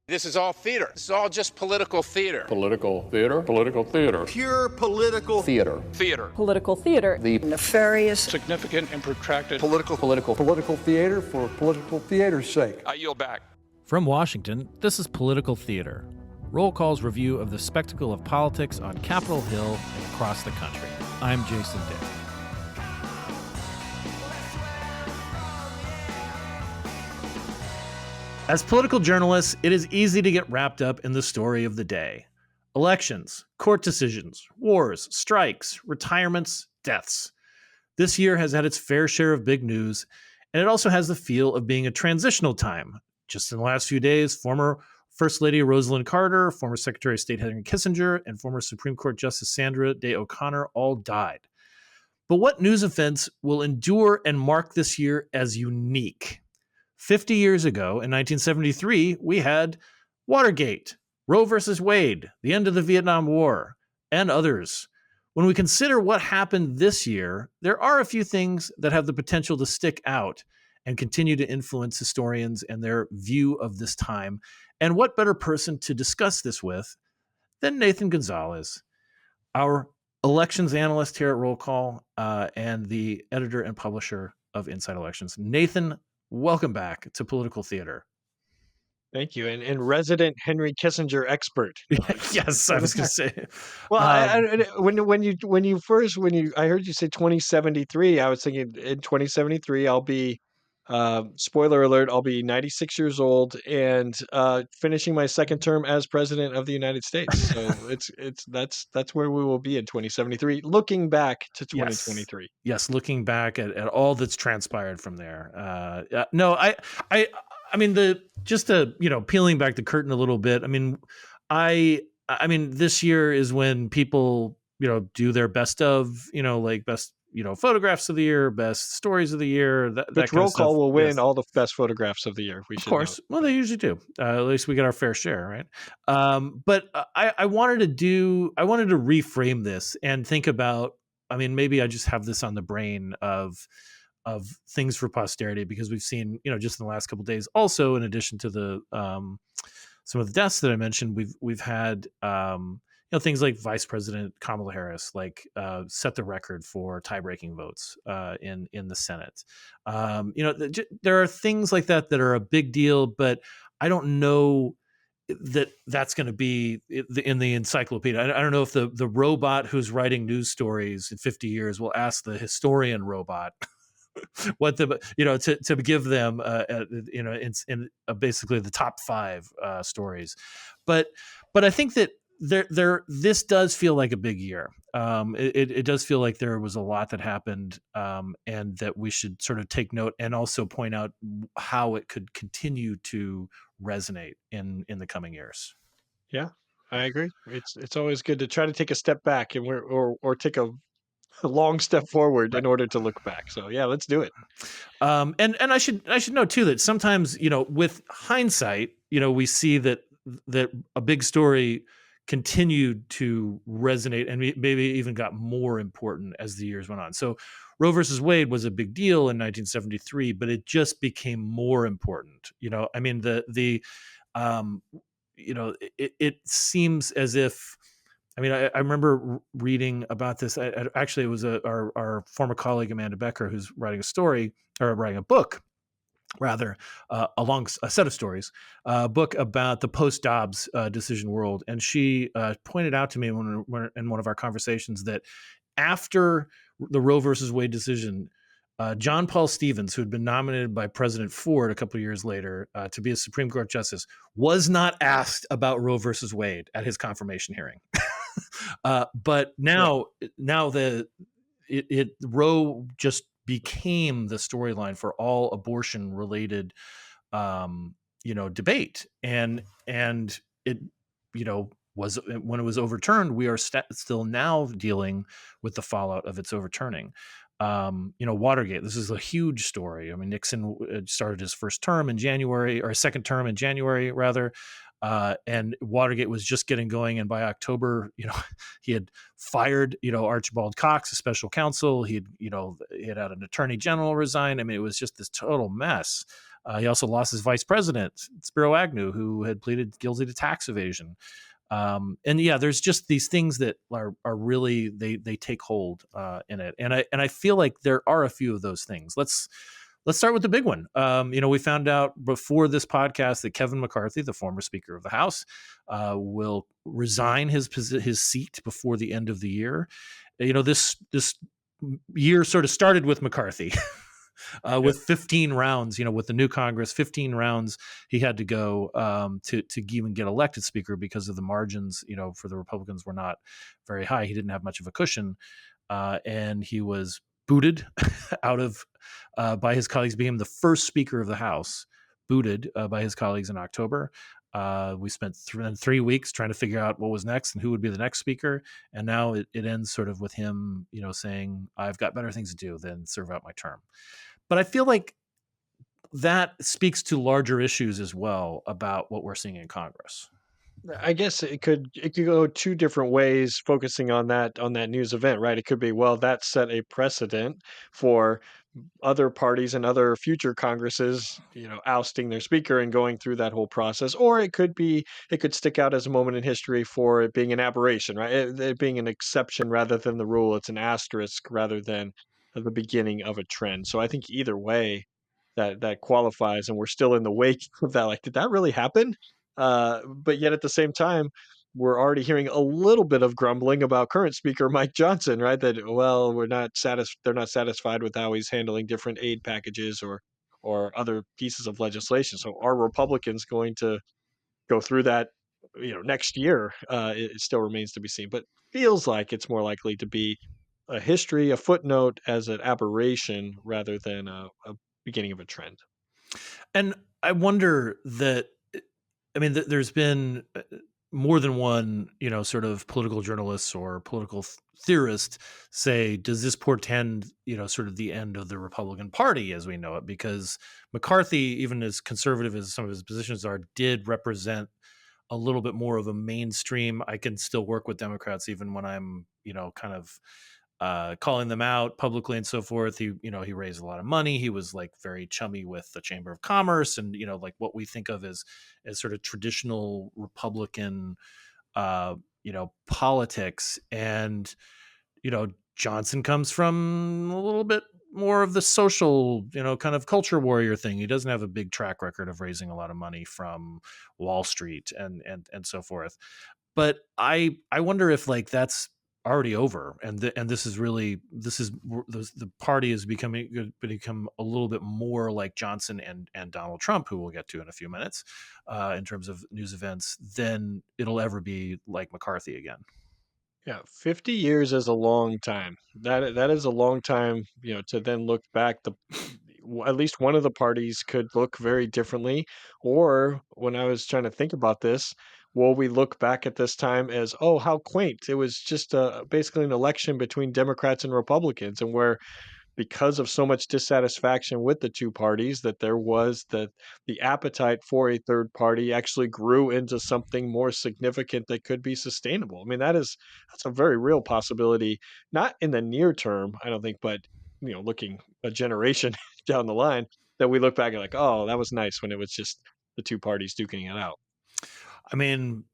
This is all theater. This is all just political theater. Political theater. Political theater. Pure political theater. Theater. Political theater. The nefarious, significant and protracted political theater for political theater's sake. I yield back. From Washington, this is Political Theater, Roll Call's review of the spectacle of politics on Capitol Hill and across the country. I'm Jason Dick. As political journalists, it is easy to get wrapped up in the story of the day. Elections, court decisions, wars, strikes, retirements, deaths. This year has had its fair share of big news, and it also has the feel of being a transitional time. Just in the last few days, former First Lady Rosalind Carter, former Secretary of State Henry Kissinger, and former Supreme Court Justice Sandra Day O'Connor all died. But what news events will endure and mark this year as unique? 50 years ago, in 1973, we had Watergate, Roe versus Wade, the end of the Vietnam War, and others. When we consider what happened this year, there are a few things that have the potential to stick out and continue to influence historians and their view of this time. And what better person to discuss this with than Nathan Gonzalez, our elections analyst here at Roll Call and the editor and publisher of Inside Elections. Nathan, welcome back to Political Theater. Thank you, and resident Henry Kissinger expert. Yes, I was going to say. Well, I heard you say 2073, I was thinking in 2073 I'll be, spoiler alert, I'll be 96 years old and finishing my second term as president of the United States. So that's where we will be in 2073, looking back to 2023. Yes, looking back at all that's transpired from there. I mean, peeling back the curtain a little bit. I mean, this year is when people, do their best of, best, photographs of the year, best stories of the year. That Roll Call will win all the best photographs of the year. Of course. Well, they usually do. At least we get our fair share, right? But I wanted to reframe this and think about, maybe I just have this on the brain of things for posterity, because we've seen, just in the last couple of days, also in addition to the some of the deaths that I mentioned, we've had things like Vice President Kamala Harris set the record for tie-breaking votes in the Senate. There are things like that are a big deal, but I don't know that's going to be in the encyclopedia. I don't know if the robot who's writing news stories in 50 years will ask the historian robot what to give them in basically the top 5 stories, but I think that this does feel like a big year. It does feel like there was a lot that happened, and that we should sort of take note and also point out how it could continue to resonate in the coming years. Yeah, I agree. It's always good to try to take a step back and or take a long step forward in order to look back. So yeah, let's do it. And I should note too that sometimes, with hindsight, we see that a big story continued to resonate and maybe even got more important as the years went on. So Roe versus Wade was a big deal in 1973, but it just became more important. It seems as if, I remember reading about this. Actually, it was our former colleague, Amanda Becker, who's writing a book, along a set of stories, a book about the post-Dobbs decision world. And she pointed out to me in one of our conversations that after the Roe versus Wade decision, John Paul Stevens, who had been nominated by President Ford a couple of years later to be a Supreme Court justice, was not asked about Roe versus Wade at his confirmation hearing. But now Roe just became the storyline for all abortion related, debate. And it, was, when it was overturned, we are still now dealing with the fallout of its overturning. Watergate, this is a huge story. Nixon started his first term in January, or his second term in January, rather. And Watergate was just getting going. And by October, he had fired, Archibald Cox, a special counsel. He had had an attorney general resign. It was just this total mess. He also lost his vice president, Spiro Agnew, who had pleaded guilty to tax evasion. And yeah, there's just these things that are really they take hold in it, and I feel like there are a few of those things. Let's start with the big one. We found out before this podcast that Kevin McCarthy, the former Speaker of the House, will resign his seat before the end of the year. This year sort of started with McCarthy. With 15 rounds, with the new Congress, 15 rounds he had to go to even get elected Speaker because of the margins, for the Republicans were not very high. He didn't have much of a cushion, and he was booted out of by his colleagues, became the first Speaker of the House booted by his colleagues in October. We spent 3 weeks trying to figure out what was next and who would be the next speaker. And now it ends sort of with him, saying, I've got better things to do than serve out my term. But I feel like that speaks to larger issues as well about what we're seeing in Congress. I guess it could go two different ways focusing on that news event, right? It could be, well, that set a precedent for other parties and other future Congresses, ousting their speaker and going through that whole process. Or it could stick out as a moment in history for it being an aberration, right? It being an exception rather than the rule. It's an asterisk rather than the beginning of a trend. So I think either way, that qualifies, and we're still in the wake of that. Like, did that really happen? But yet at the same time, we're already hearing a little bit of grumbling about current Speaker Mike Johnson, right? That, well, they're not satisfied with how he's handling different aid packages or other pieces of legislation. So are Republicans going to go through that, next year? It still remains to be seen, but feels like it's more likely to be a history, a footnote as an aberration rather than a beginning of a trend. And I wonder that, there's been more than one, sort of political journalists or political theorist say, does this portend, sort of the end of the Republican Party as we know it? Because McCarthy, even as conservative as some of his positions are, did represent a little bit more of a mainstream. I can still work with Democrats even when I'm, kind of calling them out publicly and so forth. He raised a lot of money. He was like very chummy with the Chamber of Commerce and, like what we think of as sort of traditional Republican, politics. And, Johnson comes from a little bit more of the social, kind of culture warrior thing. He doesn't have a big track record of raising a lot of money from Wall Street and so forth. But I wonder if like that's already over, and this is the party is become a little bit more like Johnson and Donald Trump, who we'll get to in a few minutes, in terms of news events, than it'll ever be like McCarthy again. Yeah, 50 years is a long time. That is a long time, to then look back. At least one of the parties could look very differently. Or when I was trying to think about this, will we look back at this time as, oh, how quaint? It was just basically an election between Democrats and Republicans, and where because of so much dissatisfaction with the two parties that there was the appetite for a third party actually grew into something more significant that could be sustainable. I mean, that's a very real possibility, not in the near term, I don't think, but looking a generation down the line, that we look back and like, oh, that was nice when it was just the two parties duking it out. I mean,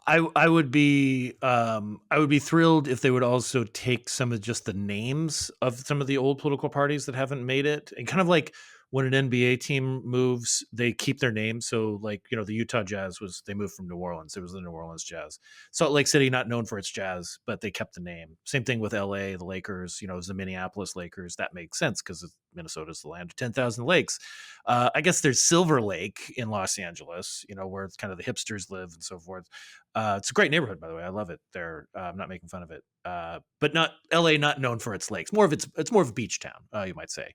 I would be thrilled if they would also take some of just the names of some of the old political parties that haven't made it, and kind of like when an NBA team moves, they keep their name. So like, the Utah Jazz they moved from New Orleans. It was the New Orleans Jazz. Salt Lake City, not known for its jazz, but they kept the name. Same thing with LA, the Lakers, it was the Minneapolis Lakers. That makes sense because Minnesota's the land of 10,000 lakes. I guess there's Silver Lake in Los Angeles, where it's kind of the hipsters live and so forth. It's a great neighborhood, by the way. I love it there. I'm not making fun of it. But not LA, not known for its lakes. It's more of a beach town, you might say.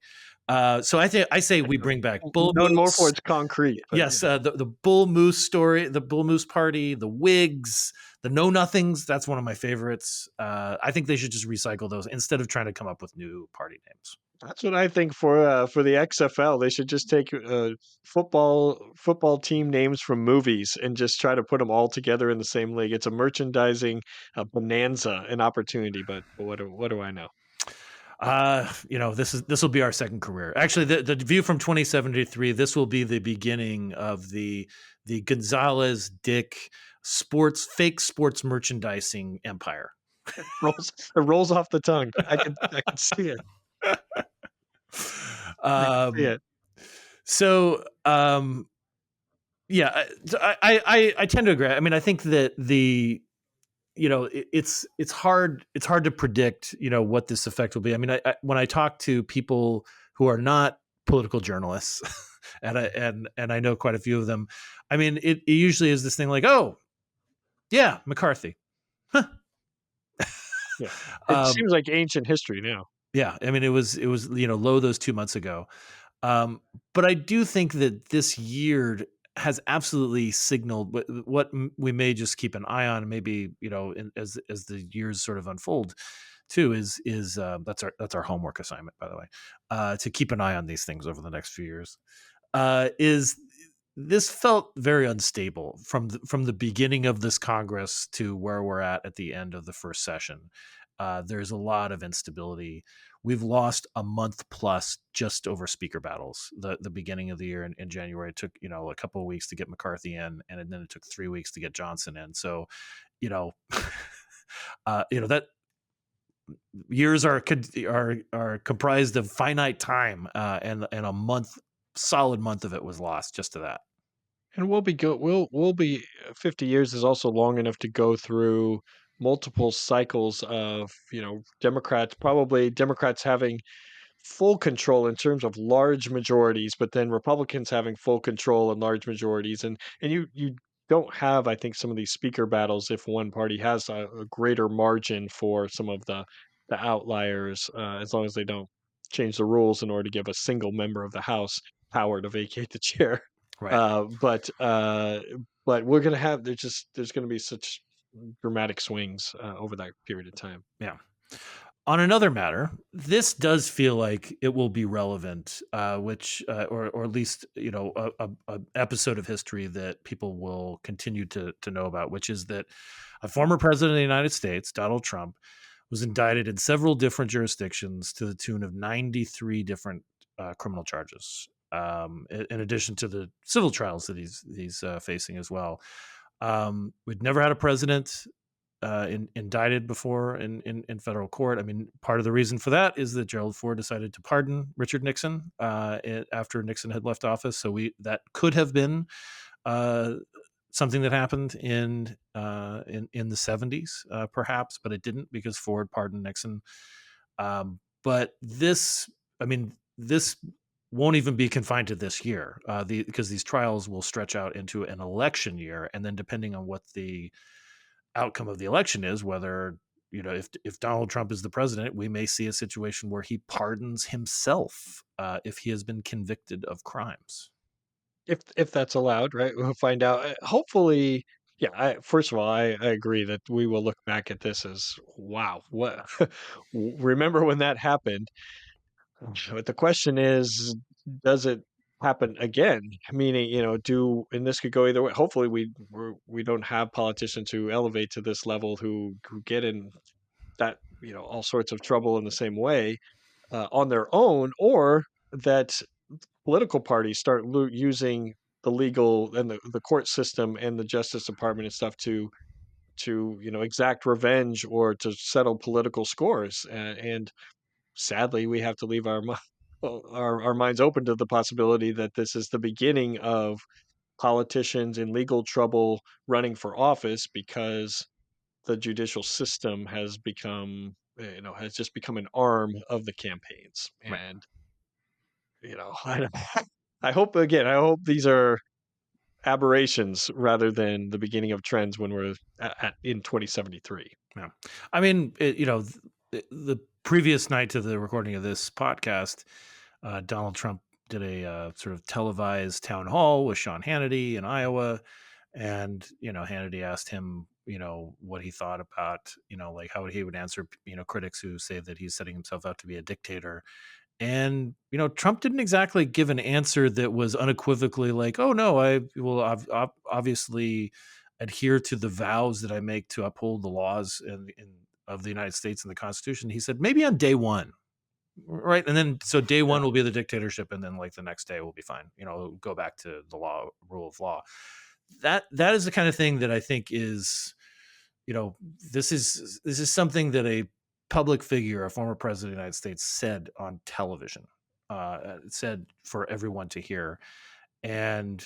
So I say we bring back Bull Known more Moose. for its concrete. Yes, the Bull Moose story, the Bull Moose Party, the Whigs, the Know Nothings. That's one of my favorites. I think they should just recycle those instead of trying to come up with new party names. That's what I think for the XFL. They should just take football team names from movies and just try to put them all together in the same league. It's a merchandising bonanza, an opportunity. But what do I know? This will be our second career. Actually, the view from 2073. This will be the beginning of the Gonzalez Dick fake sports merchandising empire. It rolls off the tongue. I can see it. I can see it. So, yeah, I tend to agree. I mean, I think that it's hard to predict, what this effect will be. I mean, when I talk to people who are not political journalists, and I know quite a few of them, I mean, it usually is this thing like, oh, yeah, McCarthy. Huh. Yeah, it seems like ancient history now. Yeah, I mean, it was low those 2 months ago. But I do think that this year has absolutely signaled what we may just keep an eye on, maybe as the years sort of unfold, too. Is that's our homework assignment, by the way, to keep an eye on these things over the next few years. Is this felt very unstable from the beginning of this Congress to where we're at the end of the first session. There's a lot of instability. We've lost a month plus just over speaker battles. The beginning of the year in January, it took a couple of weeks to get McCarthy in, and then it took 3 weeks to get Johnson in. So, that years are comprised of finite time, and a solid month of it was lost just to that. And we'll be good. We'll be 50 years is also long enough to go through multiple cycles of Democrats having full control in terms of large majorities, but then Republicans having full control in large majorities, and you don't have, I think, some of these speaker battles if one party has a greater margin for some of the outliers, as long as they don't change the rules in order to give a single member of the House power to vacate the chair. Right. But we're gonna have there's gonna be such dramatic swings over that period of time. Yeah. On another matter, this does feel like it will be relevant, which or at least a episode of history that people will continue to know about, which is that a former president of the United States, Donald Trump, was indicted in several different jurisdictions to the tune of 93 different criminal charges, in addition to the civil trials that he's facing as well. We'd never had a president indicted before in federal court. I mean, part of the reason for that is that Gerald Ford decided to pardon Richard Nixon after Nixon had left office. So that could have been something that happened in the 70s, perhaps, but it didn't, because Ford pardoned Nixon. But this won't even be confined to this year, because these trials will stretch out into an election year, and then depending on what the outcome of the election is, whether if Donald Trump is the president, we may see a situation where he pardons himself if he has been convicted of crimes. If that's allowed, right? We'll find out. Hopefully, yeah. First of all, I agree that we will look back at this as wow. What remember when that happened? But the question is, does it happen again? Meaning, and this could go either way. Hopefully, we don't have politicians who elevate to this level who get in that all sorts of trouble in the same way on their own, or that political parties start using the legal and the court system and the Justice Department and stuff to exact revenge or to settle political scores. And sadly, we have to leave our minds open to the possibility that this is the beginning of politicians in legal trouble running for office, because the judicial system has has just become an arm of the campaigns. Right. And I hope these are aberrations rather than the beginning of trends when we're in 2073. Yeah. I mean, the previous night to the recording of this podcast, Donald Trump did a sort of televised town hall with Sean Hannity in Iowa. And, Hannity asked him, what he thought about, like how he would answer, critics who say that he's setting himself up to be a dictator. And, Trump didn't exactly give an answer that was unequivocally like, oh, no, I will obviously adhere to the vows that I make to uphold the laws of the United States and the Constitution. He said, maybe on day one. right. And then so day one will be the dictatorship, and then like the next day will be fine. Go back to the rule of law. That is the kind of thing that I think is, this is something that a public figure, a former president of the United States, said on television, said for everyone to hear. And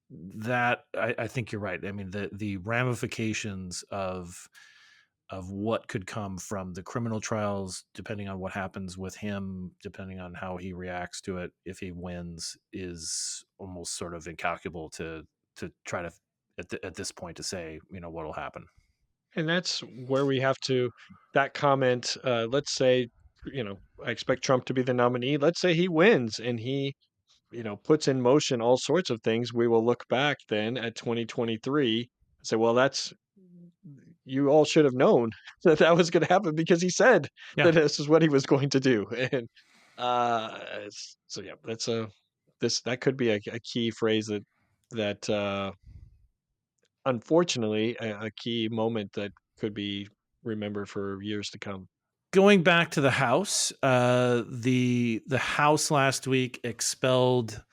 that I think you're right. I mean, the ramifications of what could come from the criminal trials, depending on what happens with him, depending on how he reacts to it, if he wins, is almost sort of incalculable to try to at this point to say, what will happen. And that's where we have to, that comment, let's say, I expect Trump to be the nominee. Let's say he wins and he, puts in motion all sorts of things. We will look back then at 2023 and say, well, you all should have known that that was going to happen because he said Yeah. that this is what he was going to do. And so, yeah, that could be a key phrase that unfortunately, a key moment that could be remembered for years to come. Going back to the House, the House last week expelled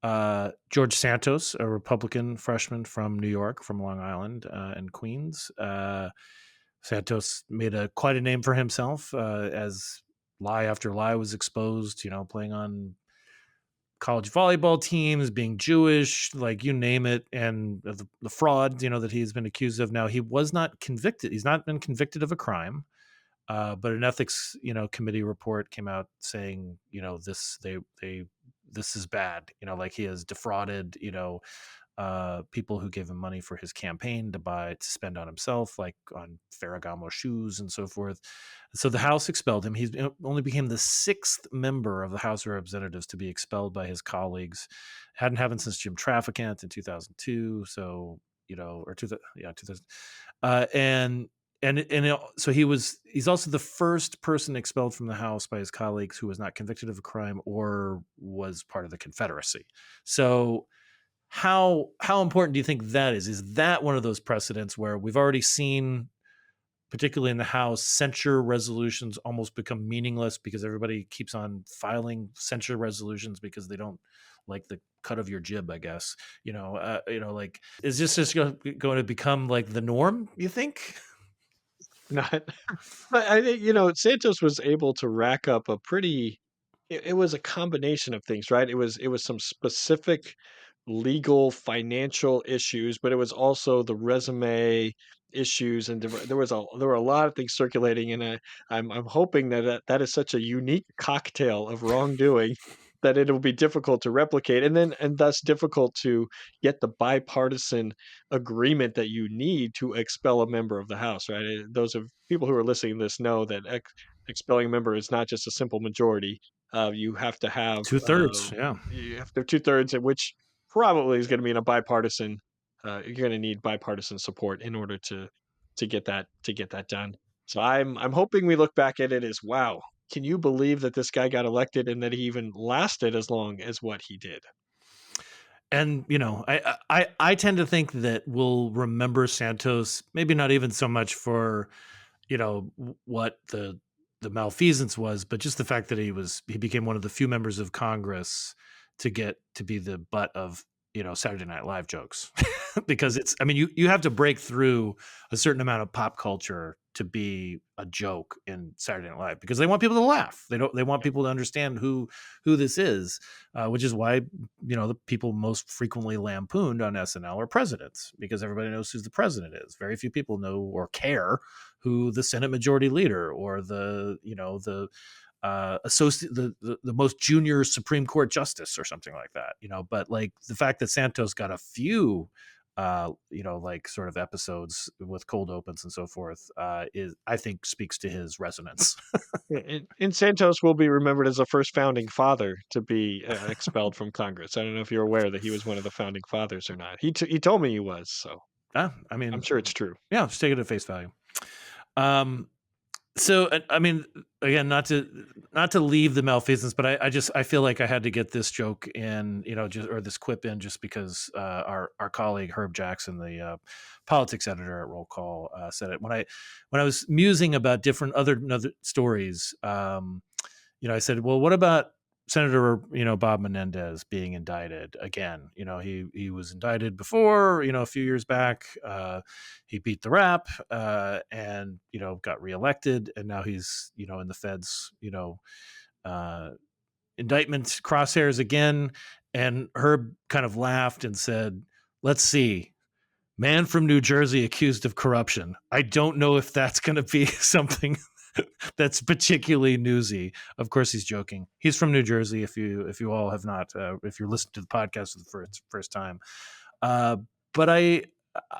George Santos, a Republican freshman from New York, from Long Island and Queens. Santos made quite a name for himself as lie after lie was exposed. Playing on college volleyball teams, being Jewish, like you name it, and the fraud that he's been accused of. Now he was not convicted. He's not been convicted of a crime. But an ethics, committee report came out saying, this is bad. Like he has defrauded, people who gave him money for his campaign to spend on himself, like on Ferragamo shoes and so forth. So the House expelled him. He only became the sixth member of the House of Representatives to be expelled by his colleagues. Hadn't happened since Jim Traficant in 2002. So, or 2000, 2000. So he's also the first person expelled from the House by his colleagues who was not convicted of a crime or was part of the Confederacy. So how important do you think that is? Is that one of those precedents where we've already seen, particularly in the House, censure resolutions almost become meaningless because everybody keeps on filing censure resolutions because they don't like the cut of your jib, I guess. Like, is this just going to become like the norm, you think? Not, but I think, Santos was able to rack up it was a combination of things, right? It was some specific legal financial issues, but it was also the resume issues, and there were a lot of things circulating, and I'm hoping that is such a unique cocktail of wrongdoing that it'll be difficult to replicate, and thus difficult to get the bipartisan agreement that you need to expel a member of the House, right? Those of people who are listening to this know that expelling a member is not just a simple majority. You have to have 2/3. Yeah. you have to have 2/3, which probably is going to be in a bipartisan. You're going to need bipartisan support in order to get that done. So I'm hoping we look back at it as, wow, can you believe that this guy got elected and that he even lasted as long as what he did? And I tend to think that we'll remember Santos, maybe not even so much for what the malfeasance was, but just the fact that he became one of the few members of Congress to get to be the butt of Saturday Night Live jokes. Because you have to break through a certain amount of pop culture to be a joke in Saturday Night Live, because they want people to laugh. They want people to understand who this is, which is why the people most frequently lampooned on SNL are presidents, because everybody knows who the president is. Very few people know or care who the Senate Majority Leader or the associate the most junior Supreme Court justice or something like that. But like the fact that Santos got a few like sort of episodes with cold opens and so forth, is, I think, speaks to his resonance. And Santos will be remembered as the first founding father to be expelled from Congress. I don't know if you're aware that he was one of the founding fathers or not. He told me he was, so I'm sure it's true. Yeah, just take it at face value. So again, not to leave the malfeasance, but I feel like I had to get this joke in, or this quip in, just because our colleague Herb Jackson, the politics editor at Roll Call, said it when I was musing about different other stories. I said, well, what about Senator, Bob Menendez being indicted again? He was indicted before, a few years back. He beat the rap, and got reelected, and now he's in the feds, uh, indictment crosshairs again. And Herb kind of laughed and said, "Let's see." Man from New Jersey accused of corruption. I don't know if that's going to be something that's particularly newsy. Of course, he's joking. He's from New Jersey. If you all have not, if you're listening to the podcast for the first time, but I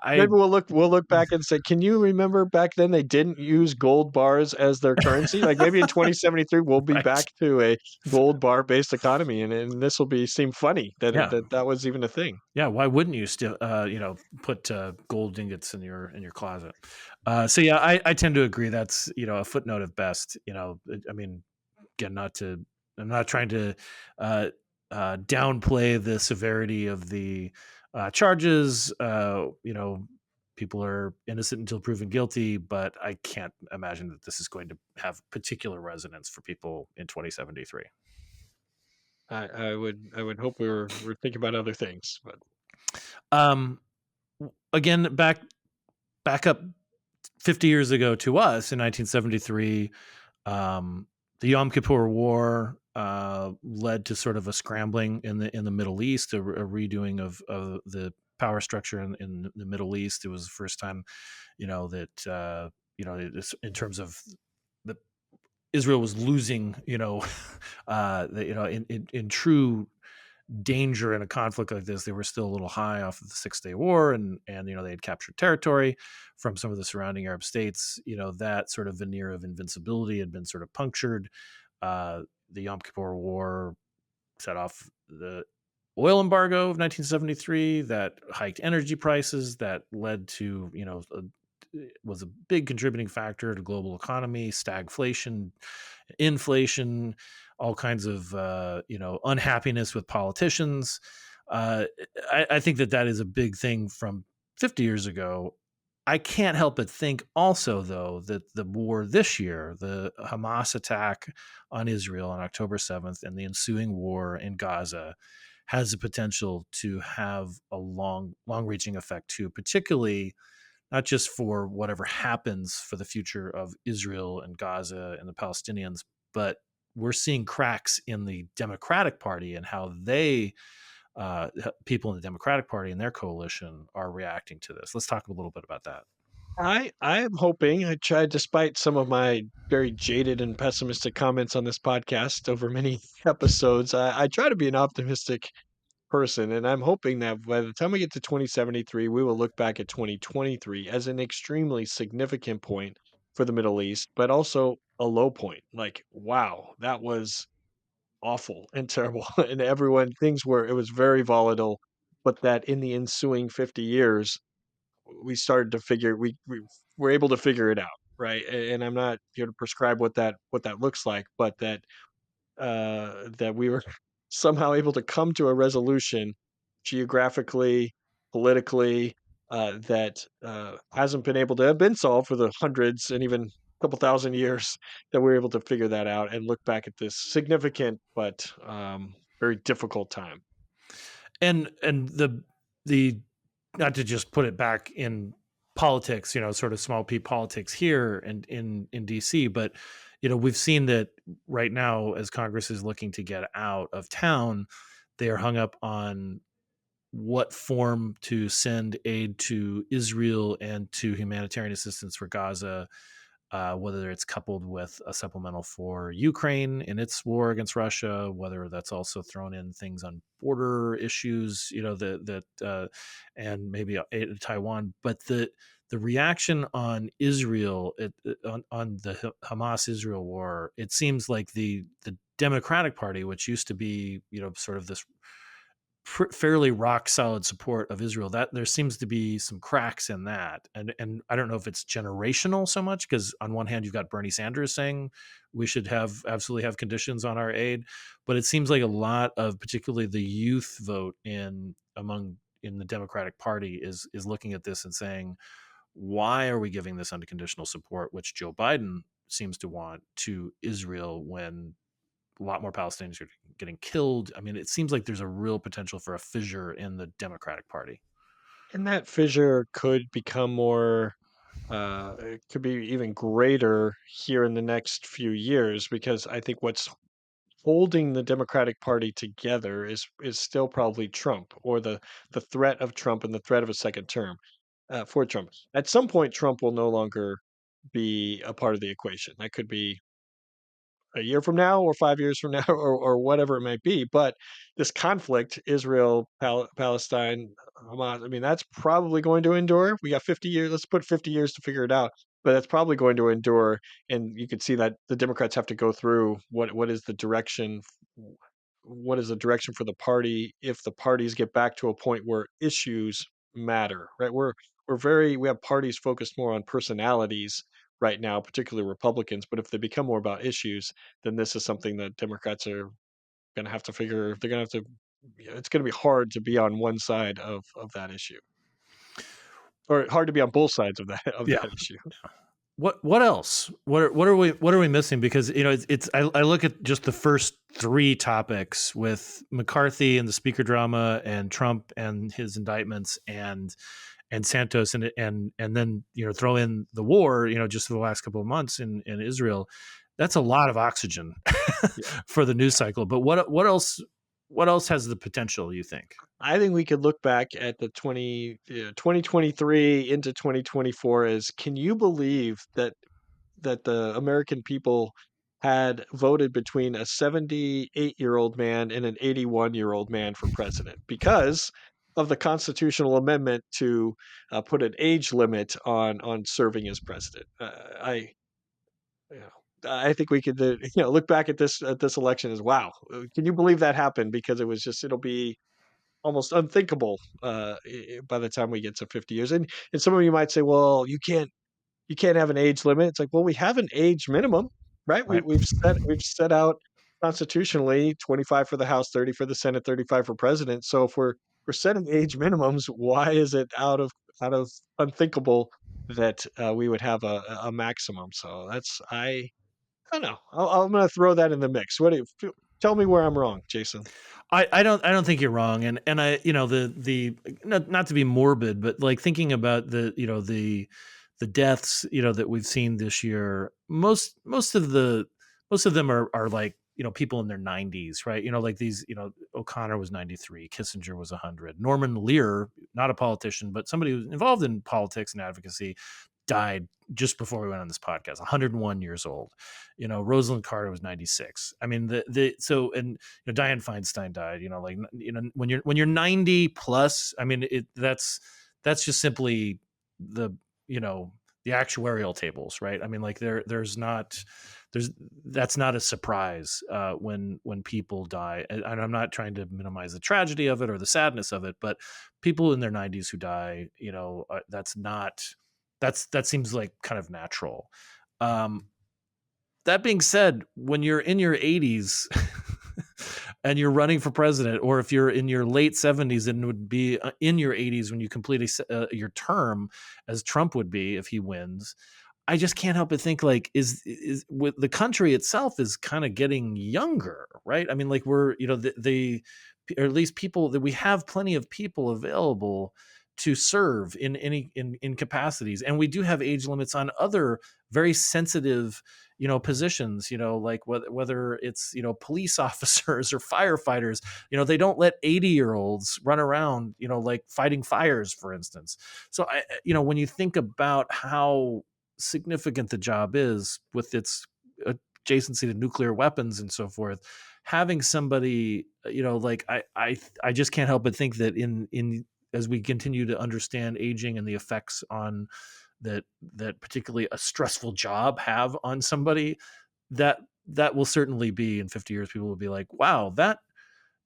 Maybe we'll look back and say, can you remember back then they didn't use gold bars as their currency? Like maybe in 2073 we'll be right, back to a gold bar based economy, and this will be seem funny that yeah, that was even a thing. yeah. Why wouldn't you still, put gold ingots in your closet? So yeah, I tend to agree. That's a footnote at best. I mean, again, I'm not trying to uh, downplay the severity of the charges. People are innocent until proven guilty, but I can't imagine that this is going to have particular resonance for people in 2073. I would hope we're thinking about other things, but Um, Again, back up 50 years ago to us in 1973. The Yom Kippur War led to sort of a scrambling in the Middle East, a redoing of the power structure in the Middle East. It was the first time, that in terms of the Israel was losing, in true danger in a conflict like this. They were still a little high off of the 6 Day War, and they had captured territory from some of the surrounding Arab states. That sort of veneer of invincibility had been sort of punctured. The Yom Kippur War set off the oil embargo of 1973 that hiked energy prices, that led to was a big contributing factor to global economy, stagflation, inflation, all kinds of unhappiness with politicians. I think that is a big thing from 50 years ago. I can't help but think also, though, that the war this year, the Hamas attack on Israel on October 7th and the ensuing war in Gaza, has the potential to have a long-reaching effect too, particularly not just for whatever happens for the future of Israel and Gaza and the Palestinians, but we're seeing cracks in the Democratic Party and how people in the Democratic Party and their coalition are reacting to this. Let's talk a little bit about that. I am hoping. I tried, despite some of my very jaded and pessimistic comments on this podcast over many episodes. I try to be an optimistic person, and I'm hoping that by the time we get to 2073, we will look back at 2023 as an extremely significant point for the Middle East, but also a low point. Like, wow, that was awful and terrible, and it was very volatile, but that in the ensuing 50 years we started to figure we were able to figure it out, right? And I'm not here to prescribe what that looks like, but that we were somehow able to come to a resolution geographically, politically, that hasn't been able to have been solved for the hundreds and even a couple thousand years, that we're able to figure that out and look back at this significant but very difficult time. And the not to just put it back in politics, sort of small p politics here and in DC, but we've seen that right now as Congress is looking to get out of town, they are hung up on what form to send aid to Israel and to humanitarian assistance for Gaza, whether it's coupled with a supplemental for Ukraine in its war against Russia, whether that's also thrown in things on border issues, and maybe Taiwan. But the reaction on Israel, on the Hamas Israel war, it seems like the Democratic Party, which used to be sort of this fairly rock solid support of Israel, that there seems to be some cracks in that. And I don't know if it's generational so much, because on one hand you've got Bernie Sanders saying we should absolutely have conditions on our aid, but it seems like a lot of particularly the youth vote in the Democratic Party is looking at this and saying, why are we giving this unconditional support, which Joe Biden seems to want, to Israel, when a lot more Palestinians are getting killed. I mean, it seems like there's a real potential for a fissure in the Democratic Party. And that fissure could become more, it could be even greater here in the next few years, because I think what's holding the Democratic Party together is still probably Trump, or the threat of Trump and the threat of a second term for Trump. At some point, Trump will no longer be a part of the equation. That could be a year from now or 5 years from now or whatever it might be. But this conflict, Israel, Palestine, Hamas, I mean, that's probably going to endure. We got 50 years. Let's put 50 years to figure it out. But that's probably going to endure. And you could see that the Democrats have to go through what is the direction. What is the direction for the party if the parties get back to a point where issues matter, right? We have parties focused more on personalities right now, particularly Republicans. But if they become more about issues, then this is something that Democrats are going to have to figure. They're going to have to. It's going to be hard to be on one side of that issue, or hard to be on both sides of Yeah. that issue. What else? What are we missing? Because I look at just the first three topics with McCarthy and the speaker drama and Trump and his indictments and Santos and then throw in the war just for the last couple of months in Israel. That's a lot of oxygen for the news cycle. But what else has the potential, you think? I think we could look back at the 2023 into 2024 as, can you believe that the American people had voted between a 78-year-old man and an 81-year-old man for president because of the constitutional amendment to put an age limit on serving as president. You know, I think we could look back at this election as, wow, can you believe that happened? Because it'll be almost unthinkable by the time we get to 50 years. And some of you might say, well, you can't have an age limit. It's like, well, we have an age minimum, right? Right. We've set out constitutionally 25 for the House, 30 for the Senate, 35 for president. So if we're setting age minimums, why is it out of unthinkable that we would have a maximum? So I don't know. I'm going to throw that in the mix. Tell me where I'm wrong, Jason. I don't think you're wrong, and I the not to be morbid, but like thinking about the deaths that we've seen this year, most of them are like people in their 90s, right? Like these, O'Connor was 93, Kissinger was 100, Norman Lear, not a politician but somebody who's involved in politics and advocacy, died just before we went on this podcast, 101 years old. Rosalind Carter was 96. I mean, and Dianne Feinstein died. Like when you're 90 plus, I mean, that's just simply the the actuarial tables, right? I mean, like that's not a surprise when people die, and I'm not trying to minimize the tragedy of it or the sadness of it, but people in their 90s who die, that seems like kind of natural. That being said, when you're in your 80s and you're running for president, or if you're in your late 70s and would be in your 80s when you complete your term, as Trump would be if he wins, I just can't help but think, like, is with the country itself is kind of getting younger, right? I mean, like we're, or at least people that we have plenty of people available to serve in any in capacities, and we do have age limits on other very sensitive positions, like whether it's police officers or firefighters. They don't let 80-year-olds run around like fighting fires, for instance. So when you think about how significant the job is with its adjacency to nuclear weapons and so forth, having somebody like I just can't help but think that in as we continue to understand aging and the effects on that particularly a stressful job have on somebody, that will certainly be in 50 years, people will be like, wow, that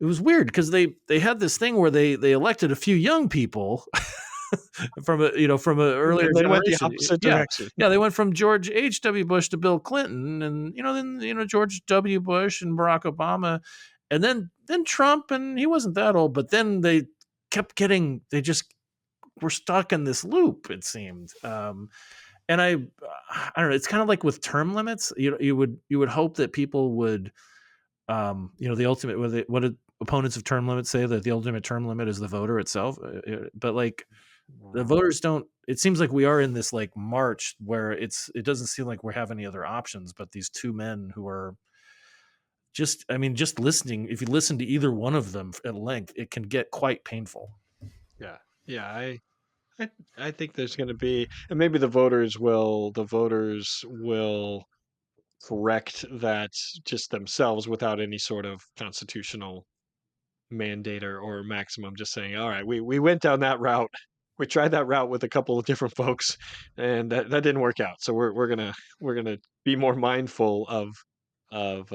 it was weird because they had this thing where they elected a few young people from a earlier And then went the generation. opposite direction. Yeah, they went from George H.W. Bush to Bill Clinton, and then George W. Bush and Barack Obama, and then Trump, and he wasn't that old, but then they just were stuck in this loop, it seemed. And I don't know, it's kind of like with term limits. You would hope that people would the ultimate, what did opponents of term limits say, that the ultimate term limit is the voter itself? But like, the voters don't. It seems like we are in this like march where it doesn't seem like we have any other options but these two men who are just listening. If you listen to either one of them at length, it can get quite painful. Yeah. I think there's going to be, and maybe the voters will correct that just themselves without any sort of constitutional mandate or maximum. Just saying, all right, we went down that route. We tried that route with a couple of different folks, and that didn't work out. So we're gonna be more mindful of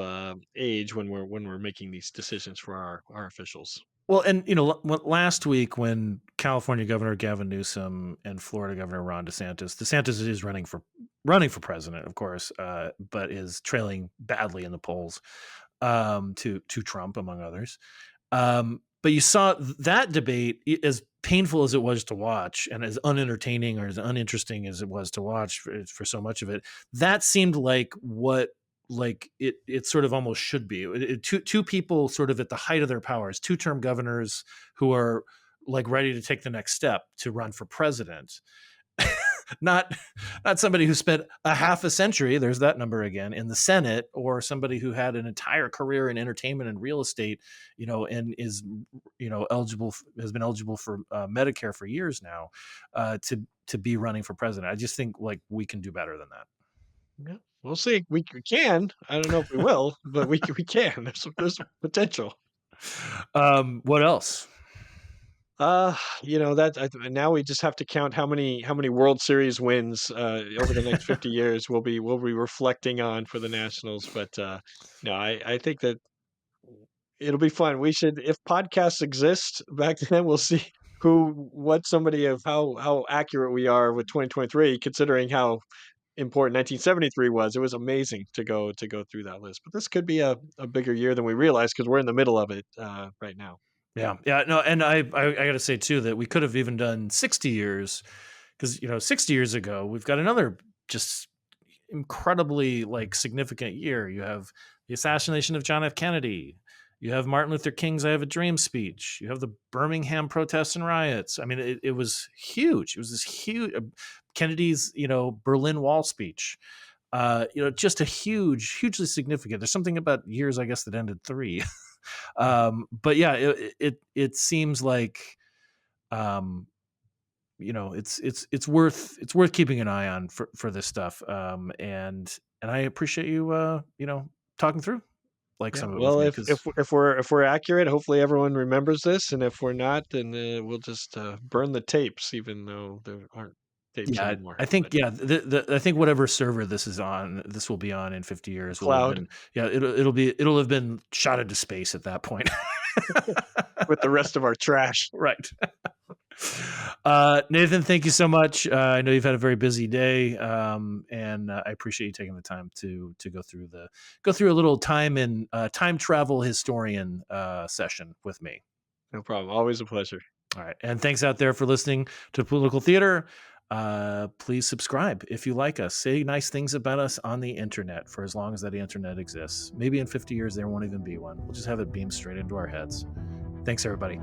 age when we're making these decisions for our officials. Well, and last week when California Governor Gavin Newsom and Florida Governor Ron DeSantis is running for president, of course, but is trailing badly in the polls to Trump, among others. But you saw that debate, as painful as it was to watch and as unentertaining or as uninteresting as it was to watch for so much of it, that seemed like what it sort of almost should be. Two people sort of at the height of their powers, two-term governors who are like ready to take the next step to run for president. not somebody who spent a half a century, there's that number again, in the Senate, or somebody who had an entire career in entertainment and real estate, and is has been eligible for Medicare for years now, to be running for president. I just think like we can do better than that. Yeah, we'll see. We can. I don't know if we will, but we can. There's potential. What else? Now we just have to count how many World Series wins over the next 50 years we'll be reflecting on for the Nationals. But no, I think that it'll be fun. We should, if podcasts exist back then, we'll see somebody of how accurate we are with 2023, considering how important 1973 was. It was amazing to go through that list. But this could be a bigger year than we realize because we're in the middle of it right now. Yeah. No, and I got to say too that we could have even done 60 years, because 60 years ago we've got another just incredibly like significant year. You have the assassination of John F. Kennedy. You have Martin Luther King's "I Have a Dream" speech. You have the Birmingham protests and riots. I mean, it was huge. It was this huge Kennedy's Berlin Wall speech. Just a hugely significant. There's something about years, I guess, that ended 3. But yeah, it seems like it's worth keeping an eye on for this stuff. And I appreciate you talking through some of it. Well, with me, if we're accurate, hopefully everyone remembers this, and if we're not, then we'll just burn the tapes, even though there aren't tapes anymore. I think I think whatever server this will be on in 50 years. Cloud. It'll have been shot into space at that point with the rest of our trash. Right. Nathan, thank you so much. I know you've had a very busy day, and I appreciate you taking the time to go through a little time travel historian session with me. No problem. Always a pleasure. All right. And thanks out there for listening to Political Theater. Please subscribe if you like us. Say nice things about us on the internet for as long as that internet exists. Maybe in 50 years there won't even be one. We'll just have it beamed straight into our heads. Thanks, everybody.